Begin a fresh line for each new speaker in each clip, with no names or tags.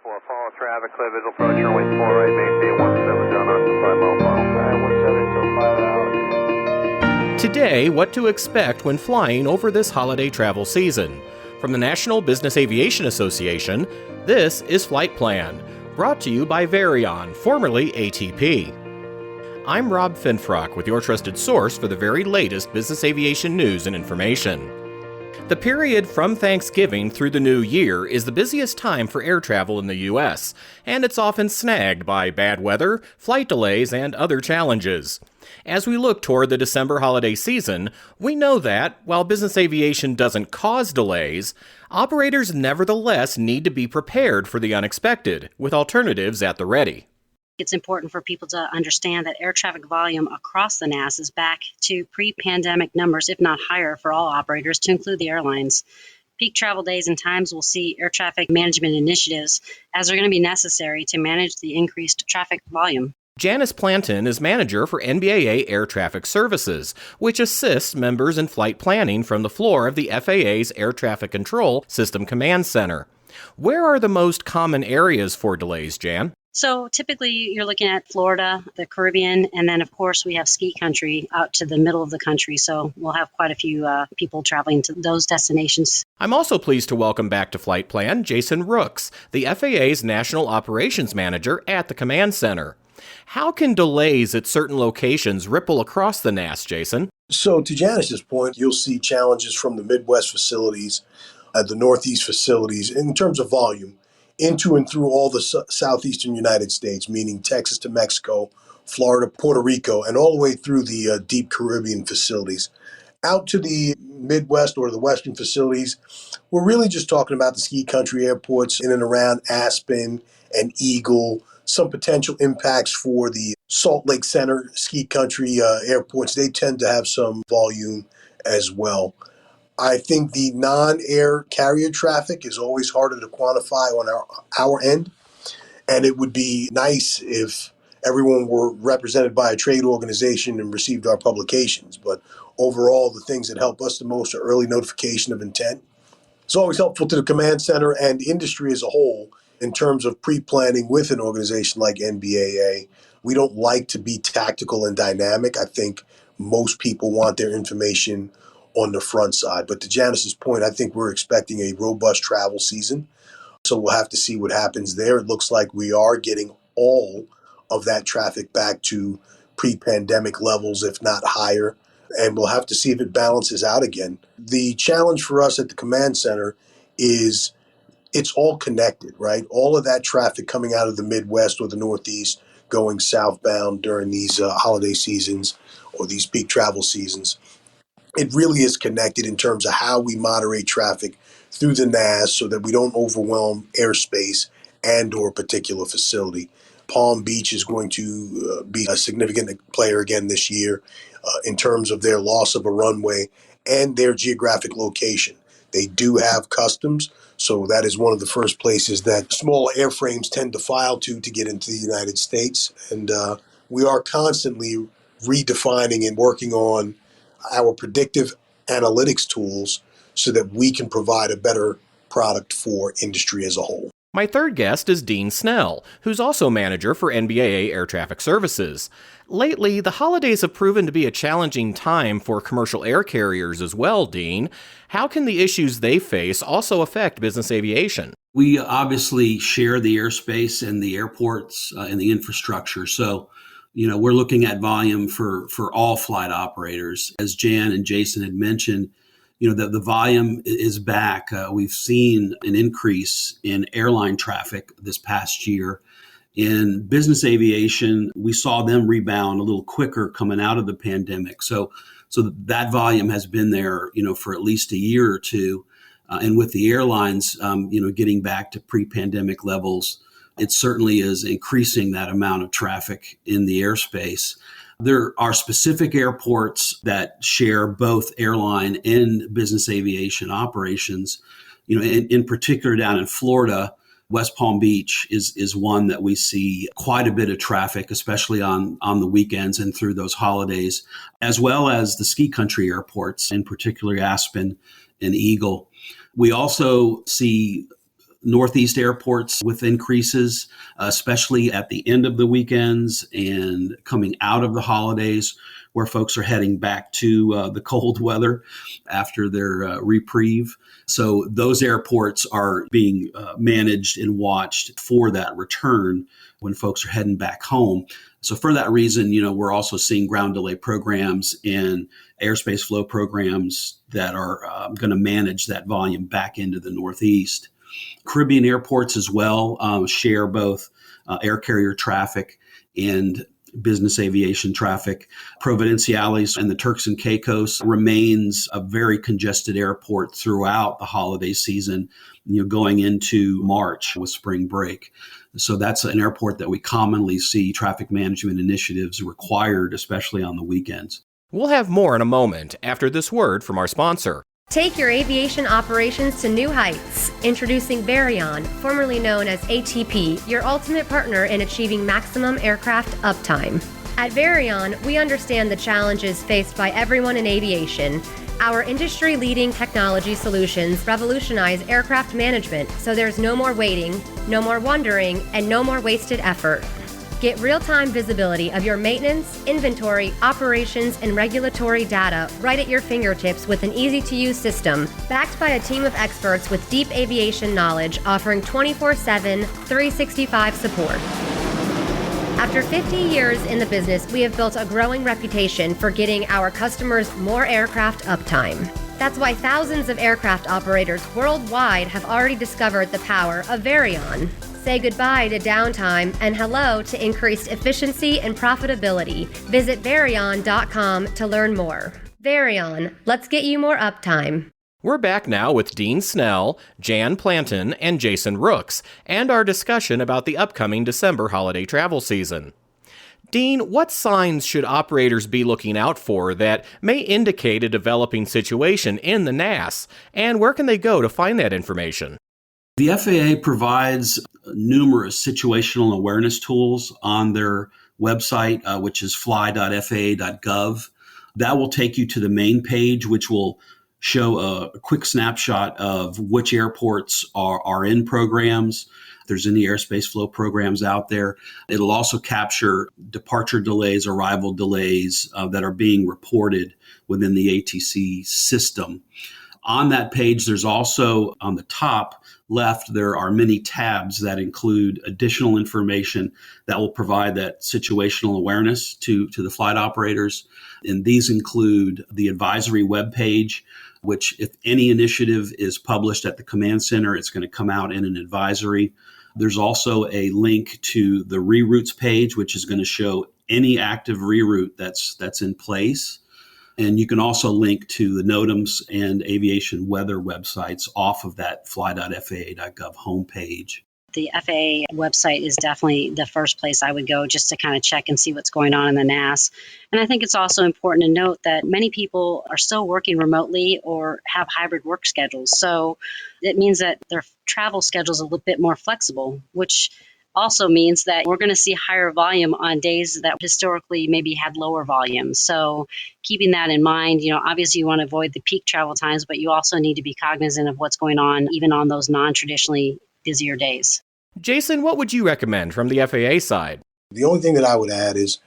4, follow traffic, clear visual approach, runway 4 right, maintain 17, John Austin, 5 mile final. 17 till 5 hours.
Today, what to expect when flying over this holiday travel season. From the National Business Aviation Association, this is Flight Plan, brought to you by Aviation, formerly ATP. I'm Rob Finfrock with your trusted source for the very latest business aviation news and information. The period from Thanksgiving through the new year is the busiest time for air travel in the U.S., and it's often snagged by bad weather, flight delays, and other challenges. As we look toward the December holiday season, we know that, while business aviation doesn't cause delays, operators nevertheless need to be prepared for the unexpected, with alternatives at the ready.
It's important for people to understand that air traffic volume across the NAS is back to pre-pandemic numbers, if not higher, for all operators, to include the airlines. Peak travel days and times will see air traffic management initiatives as they're going to be necessary to manage the increased traffic volume.
Janice Planton is manager for NBAA Air Traffic Services, which assists members in flight planning from the floor of the FAA's Air Traffic Control System Command Center. Where are the most common areas for delays, Jan?
So typically you're looking at Florida, the Caribbean, and then of course we have ski country out to the middle of the country. So we'll have quite a few people traveling to those destinations.
I'm also pleased to welcome back to Flight Plan Jason Rooks, the FAA's National Operations Manager at the Command Center. How can delays at certain locations ripple across the NAS, Jason?
So to Janice's point, you'll see challenges from the Midwest facilities, the Northeast facilities in terms of volume, into and through all the southeastern United States, meaning Texas to Mexico, Florida, Puerto Rico, and all the way through the deep Caribbean facilities. Out to the Midwest or the Western facilities, we're really just talking about the ski country airports in and around Aspen and Eagle, some potential impacts for the Salt Lake Center ski country airports. They tend to have some volume as well. I think the non-air carrier traffic is always harder to quantify on our end, and it would be nice if everyone were represented by a trade organization and received our publications. But overall, the things that help us the most are early notification of intent. It's always helpful to the command center and industry as a whole in terms of pre-planning with an organization like NBAA. We don't like to be tactical and dynamic. I think most people want their information on the front side. But to Janice's point, I think we're expecting a robust travel season. So we'll have to see what happens there. It looks like we are getting all of that traffic back to pre-pandemic levels, if not higher. And we'll have to see if it balances out again. The challenge for us at the command center is it's all connected, right? All of that traffic coming out of the Midwest or the Northeast going southbound during these holiday seasons or these peak travel seasons. It really is connected in terms of how we moderate traffic through the NAS so that we don't overwhelm airspace and or a particular facility. Palm Beach is going to be a significant player again this year in terms of their loss of a runway and their geographic location. They do have customs, so that is one of the first places that small airframes tend to file to get into the United States. And we are constantly redefining and working on our predictive analytics tools so that we can provide a better product for industry as a whole.
My third guest is Dean Snell, who's also manager for NBAA Air Traffic Services. Lately, the holidays have proven to be a challenging time for commercial air carriers as well, Dean. How can the issues they face also affect business aviation?
We obviously share the airspace and the airports and the infrastructure. So, we're looking at volume for all flight operators. As Jan and Jason had mentioned, the volume is back. We've seen an increase in airline traffic this past year. In business aviation, we saw them rebound a little quicker coming out of the pandemic. So that volume has been there, for at least a year or two. And with the airlines, getting back to pre-pandemic levels, it certainly is increasing that amount of traffic in the airspace. There are specific airports that share both airline and business aviation operations. In particular down in Florida, West Palm Beach is one that we see quite a bit of traffic, especially on the weekends and through those holidays, as well as the ski country airports, in particular Aspen and Eagle. We also see Northeast airports with increases, especially at the end of the weekends and coming out of the holidays, where folks are heading back to the cold weather after their reprieve. So those airports are being managed and watched for that return when folks are heading back home. So for that reason, we're also seeing ground delay programs and airspace flow programs that are going to manage that volume back into the Northeast. Caribbean airports as well share both air carrier traffic and business aviation traffic. Providenciales and the Turks and Caicos remains a very congested airport throughout the holiday season, going into March with spring break. So that's an airport that we commonly see traffic management initiatives required, especially on the weekends.
We'll have more in a moment after this word from our sponsor.
Take your aviation operations to new heights. Introducing Varion, formerly known as ATP, your ultimate partner in achieving maximum aircraft uptime. At Varion, we understand the challenges faced by everyone in aviation. Our industry-leading technology solutions revolutionize aircraft management, so there's no more waiting, no more wondering, and no more wasted effort. Get real-time visibility of your maintenance, inventory, operations, and regulatory data right at your fingertips with an easy-to-use system, backed by a team of experts with deep aviation knowledge offering 24/7, 365 support. After 50 years in the business, we have built a growing reputation for getting our customers more aircraft uptime. That's why thousands of aircraft operators worldwide have already discovered the power of Varion. Say goodbye to downtime and hello to increased efficiency and profitability. Visit Varion.com to learn more. Varion, let's get you more uptime.
We're back now with Dean Snell, Jan Planton, and Jason Rooks, and our discussion about the upcoming December holiday travel season. Dean, what signs should operators be looking out for that may indicate a developing situation in the NAS, and where can they go to find that information?
The FAA provides numerous situational awareness tools on their website, which is fly.faa.gov. That will take you to the main page, which will show a quick snapshot of which airports are in programs. If there's any airspace flow programs out there. It'll also capture departure delays, arrival delays that are being reported within the ATC system. On that page, there's also on the top left, there are many tabs that include additional information that will provide that situational awareness to the flight operators. And these include the advisory webpage, which if any initiative is published at the command center, it's going to come out in an advisory. There's also a link to the reroutes page, which is going to show any active reroute that's in place. And you can also link to the NOTAMs and aviation weather websites off of that fly.faa.gov homepage.
The FAA website is definitely the first place I would go just to kind of check and see what's going on in the NAS. And I think it's also important to note that many people are still working remotely or have hybrid work schedules. So it means that their travel schedule is a little bit more flexible, which also means that we're going to see higher volume on days that historically maybe had lower volume. So keeping that in mind, obviously you want to avoid the peak travel times, but you also need to be cognizant of what's going on even on those non-traditionally busier days.
Jason, what would you recommend from the FAA side?
The only thing that I would add is,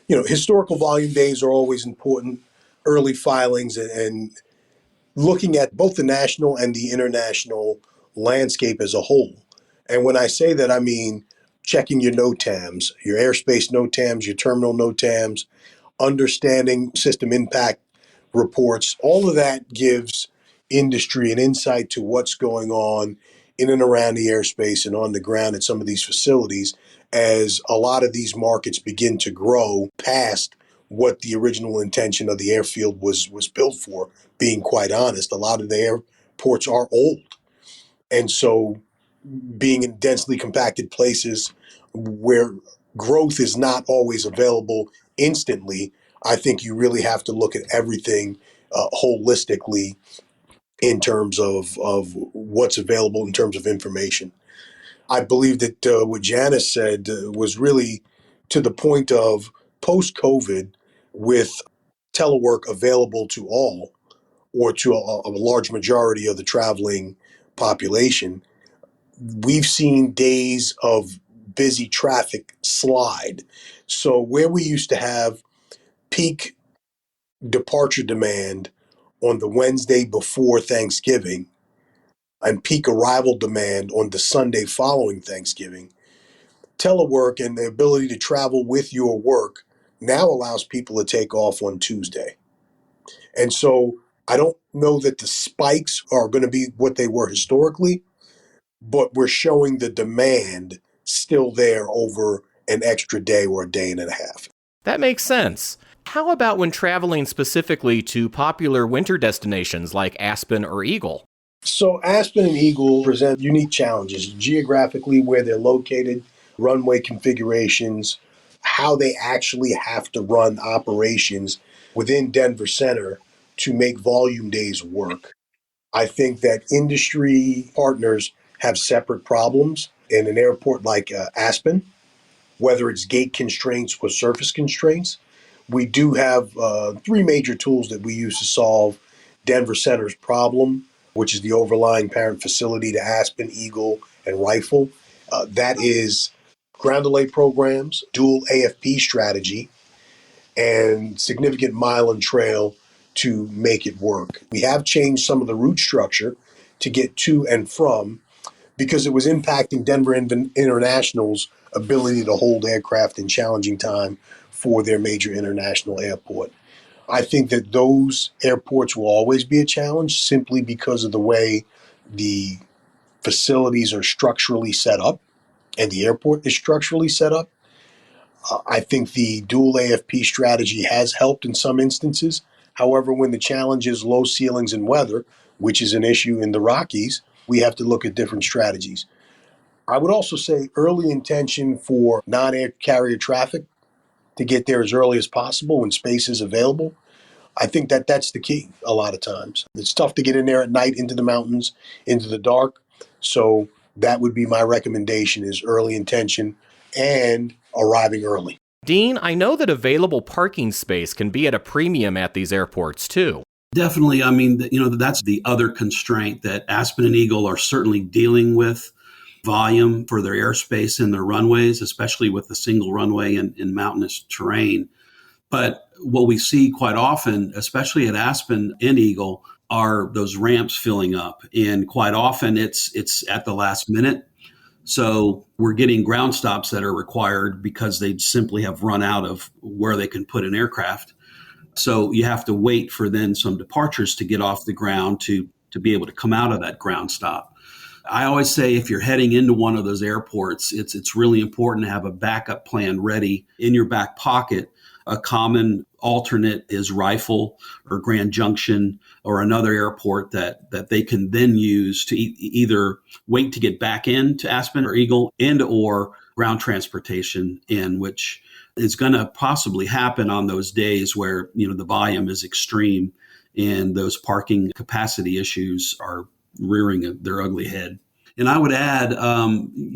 historical volume days are always important, early filings, and looking at both the national and the international landscape as a whole. And when I say that, I mean checking your NOTAMs, your airspace NOTAMs, your terminal NOTAMs, understanding system impact reports. All of that gives industry an insight to what's going on in and around the airspace and on the ground at some of these facilities as a lot of these markets begin to grow past what the original intention of the airfield was built for. Being quite honest, a lot of the airports are old. And so being in densely compacted places where growth is not always available instantly, I think you really have to look at everything holistically in terms of what's available in terms of information. I believe that what Janice said was really to the point of post-COVID with telework available to all or to a large majority of the traveling population. we've seen days of busy traffic slide. So where we used to have peak departure demand on the Wednesday before Thanksgiving and peak arrival demand on the Sunday following Thanksgiving, telework and the ability to travel with your work now allows people to take off on Tuesday. And so I don't know that the spikes are going to be what they were historically, but we're showing the demand still there over an extra day or a day and a half.
That makes sense. How about when traveling specifically to popular winter destinations like Aspen or Eagle?
So Aspen and Eagle present unique challenges geographically, where they're located, runway configurations, how they actually have to run operations within Denver Center to make volume days work. I think that industry partners have separate problems in an airport like Aspen, whether it's gate constraints or surface constraints. We do have three major tools that we use to solve Denver Center's problem, which is the overlying parent facility to Aspen, Eagle, and Rifle. That is ground delay programs, dual AFP strategy, and significant mile and trail to make it work. We have changed some of the route structure to get to and from because it was impacting Denver International's ability to hold aircraft in challenging time for their major international airport. I think that those airports will always be a challenge simply because of the way the facilities are structurally set up and the airport is structurally set up. I think the dual AFP strategy has helped in some instances. However, when the challenge is low ceilings and weather, which is an issue in the Rockies, we have to look at different strategies. I would also say early intention for non-air carrier traffic to get there as early as possible when space is available. I think that that's the key a lot of times. It's tough to get in there at night into the mountains, into the dark. So that would be my recommendation is early intention and arriving early.
Dean, I know that available parking space can be at a premium at these airports too.
Definitely. I mean, that's the other constraint that Aspen and Eagle are certainly dealing with. Volume for their airspace and their runways, especially with the single runway in mountainous terrain. But what we see quite often, especially at Aspen and Eagle, are those ramps filling up. And quite often it's at the last minute. So we're getting ground stops that are required because they simply have run out of where they can put an aircraft. So you have to wait for then some departures to get off the ground to be able to come out of that ground stop. I always say if you're heading into one of those airports, it's really important to have a backup plan ready in your back pocket. A common alternate is Rifle or Grand Junction or another airport that they can then use to either wait to get back into Aspen or Eagle and or ground transportation in, which is going to possibly happen on those days where the volume is extreme and those parking capacity issues are rearing their ugly head. And I would add,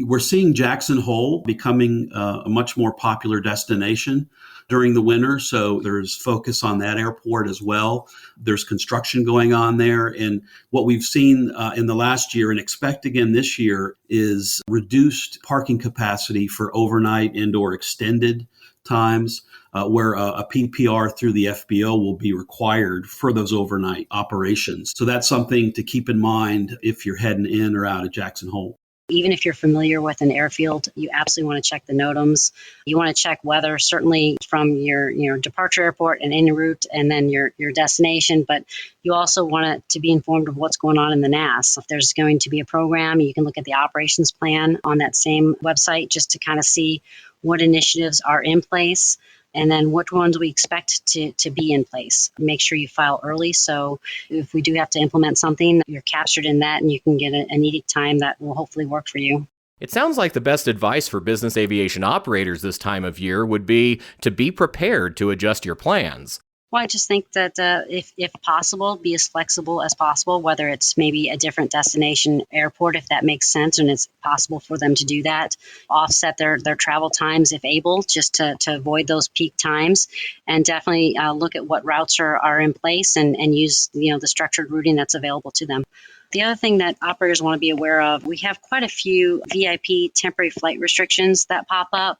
we're seeing Jackson Hole becoming a much more popular destination during the winter. So there's focus on that airport as well. There's construction going on there. And what we've seen in the last year and expect again this year is reduced parking capacity for overnight and/or extended times. Where a PPR through the FBO will be required for those overnight operations. So that's something to keep in mind if you're heading in or out of Jackson Hole.
Even if you're familiar with an airfield, you absolutely want to check the NOTAMs. You want to check weather, certainly from your departure airport and en route, and then your destination. But you also want to be informed of what's going on in the NAS. If there's going to be a program, you can look at the operations plan on that same website just to kind of see what initiatives are in place. And then which ones we expect to be in place. Make sure you file early. So if we do have to implement something, you're captured in that and you can get an edict time that will hopefully work for you.
It sounds like the best advice for business aviation operators this time of year would be to be prepared to adjust your plans.
Well, I just think that if possible, be as flexible as possible, whether it's maybe a different destination airport, if that makes sense, and it's possible for them to do that, offset their travel times if able, just to avoid those peak times, and definitely look at what routes are in place and use the structured routing that's available to them. The other thing that operators want to be aware of, we have quite a few VIP temporary flight restrictions that pop up.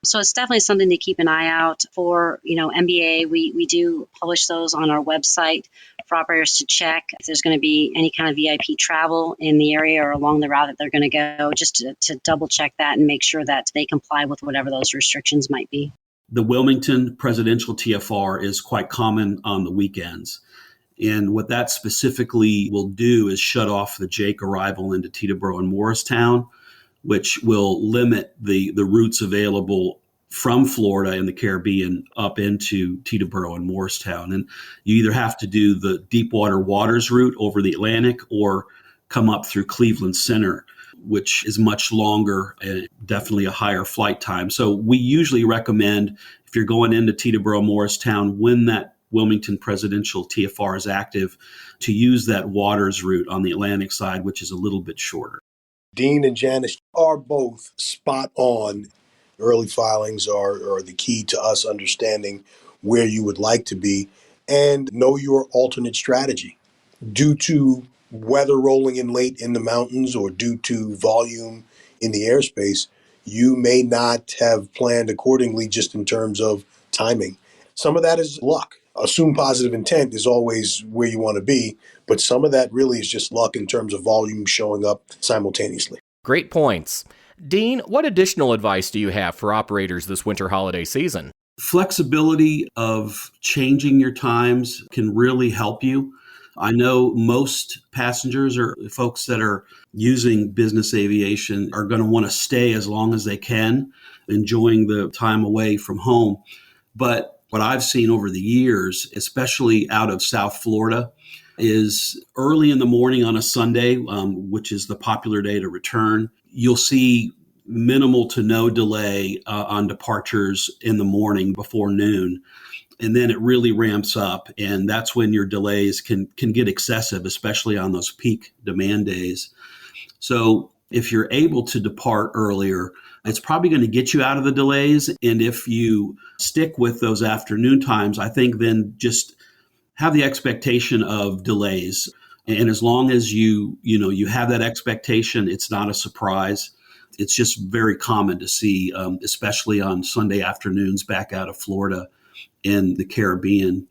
So it's definitely something to keep an eye out for. MBA, we do publish those on our website for operators to check if there's going to be any kind of VIP travel in the area or along the route that they're going to go, just to double check that and make sure that they comply with whatever those restrictions might be.
The Wilmington Presidential TFR is quite common on the weekends. And what that specifically will do is shut off the Jake arrival into Teterboro and Morristown, which will limit the routes available from Florida and the Caribbean up into Teterboro and Morristown. And you either have to do the Deepwater Waters route over the Atlantic or come up through Cleveland Center, which is much longer and definitely a higher flight time. So we usually recommend, if you're going into Teterboro, Morristown, when that Wilmington Presidential TFR is active, to use that Waters route on the Atlantic side, which is a little bit shorter.
Dean and Janice are both spot on. Early filings are the key to us understanding where you would like to be and know your alternate strategy. Due to weather rolling in late in the mountains or due to volume in the airspace, you may not have planned accordingly just in terms of timing. Some of that is luck. Assume positive intent is always where you want to be, but some of that really is just luck in terms of volume showing up simultaneously.
Great points. Dean, what additional advice do you have for operators this winter holiday season?
Flexibility of changing your times can really help you. I know most passengers or folks that are using business aviation are going to want to stay as long as they can, enjoying the time away from home. But what I've seen over the years, especially out of South Florida, is early in the morning on a Sunday, which is the popular day to return, you'll see minimal to no delay on departures in the morning before noon. And then it really ramps up. And that's when your delays can get excessive, especially on those peak demand days. So if you're able to depart earlier, it's probably going to get you out of the delays. And if you stick with those afternoon times, I think then just have the expectation of delays. And as long as you have that expectation, it's not a surprise. It's just very common to see, especially on Sunday afternoons back out of Florida and the Caribbean.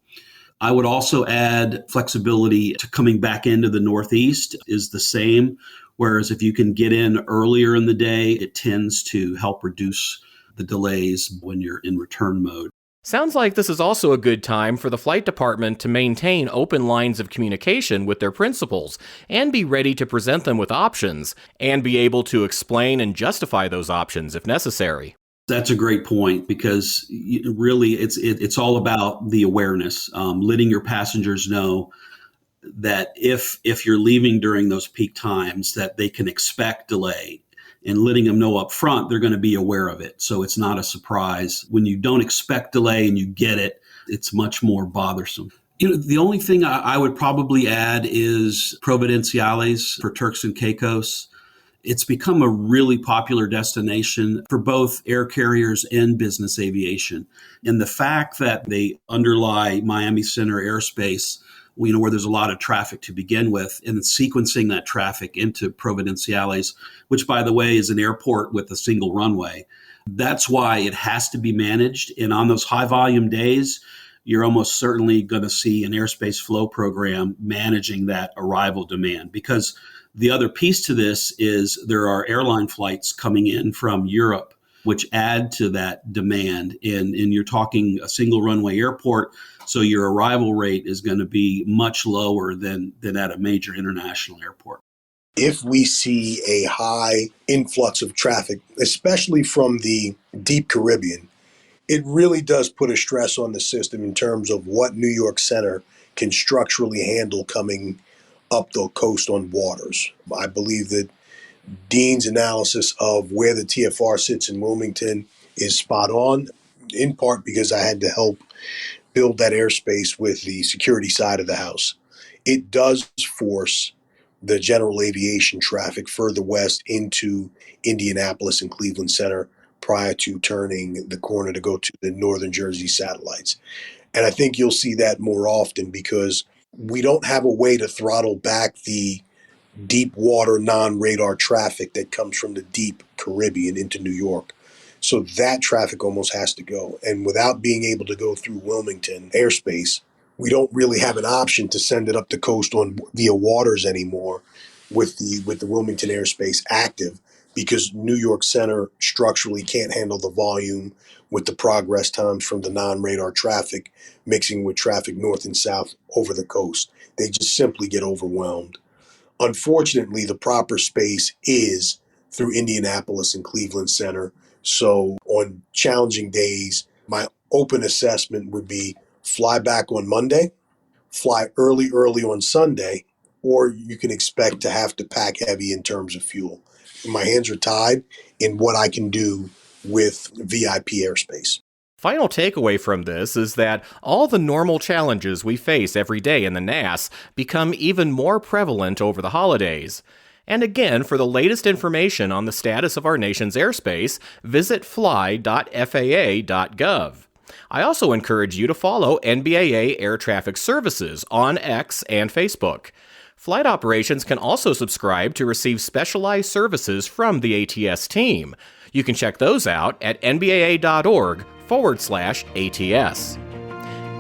I would also add flexibility to coming back into the Northeast is the same. Whereas if you can get in earlier in the day, it tends to help reduce the delays when you're in return mode.
Sounds like this is also a good time for the flight department to maintain open lines of communication with their principals and be ready to present them with options and be able to explain and justify those options if necessary.
That's a great point because really it's all about the awareness, letting your passengers know that if you're leaving during those peak times that they can expect delay, and letting them know up front they're going to be aware of it. So it's not a surprise. When you don't expect delay and you get it, it's much more bothersome. The only thing I would probably add is Providenciales for Turks and Caicos. It's become a really popular destination for both air carriers and business aviation. And the fact that they underlie Miami Center airspace, where there's a lot of traffic to begin with, and sequencing that traffic into Providenciales, which, by the way, is an airport with a single runway. That's why it has to be managed. And on those high volume days, you're almost certainly going to see an airspace flow program managing that arrival demand. Because the other piece to this is there are airline flights coming in from Europe, which add to that demand. And you're talking a single runway airport, so your arrival rate is going to be much lower than at a major international airport.
If we see a high influx of traffic, especially from the deep Caribbean, it really does put a stress on the system in terms of what New York Center can structurally handle coming up the coast on waters. I believe that Dean's analysis of where the TFR sits in Wilmington is spot on, in part because I had to help build that airspace with the security side of the house. It does force the general aviation traffic further west into Indianapolis and Cleveland Center prior to turning the corner to go to the Northern Jersey satellites. And I think you'll see that more often because we don't have a way to throttle back the deep water non-radar traffic that comes from the deep Caribbean into New York. So that traffic almost has to go. And without being able to go through Wilmington airspace, we don't really have an option to send it up the coast on via waters anymore with the Wilmington airspace active, because New York Center structurally can't handle the volume with the progress times from the non-radar traffic mixing with traffic north and south over the coast. They just simply get overwhelmed. Unfortunately, the proper space is through Indianapolis and Cleveland Center. So on challenging days, my open assessment would be fly back on Monday, fly early on Sunday, or you can expect to have to pack heavy in terms of fuel. My hands are tied in what I can do with VIP airspace.
Final takeaway from this is that all the normal challenges we face every day in the NAS become even more prevalent over the holidays. And again, for the latest information on the status of our nation's airspace, visit fly.faa.gov. I also encourage you to follow NBAA Air Traffic Services on X and Facebook. Flight operations can also subscribe to receive specialized services from the ATS team. You can check those out at nbaa.org/ATS.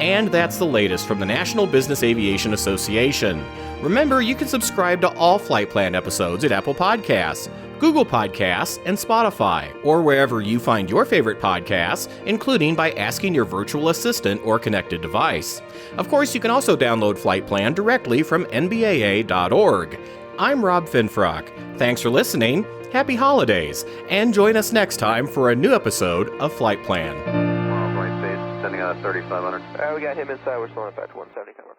And that's the latest from the National Business Aviation Association. Remember, you can subscribe to all Flight Plan episodes at Apple Podcasts, Google Podcasts, and Spotify, or wherever you find your favorite podcasts, including by asking your virtual assistant or connected device. Of course, you can also download Flight Plan directly from nbaa.org. I'm Rob Finfrock. Thanks for listening, happy holidays, and join us next time for a new episode of Flight Plan.
Right base, sending out 3500.
We got him inside. We're still on 170 coming.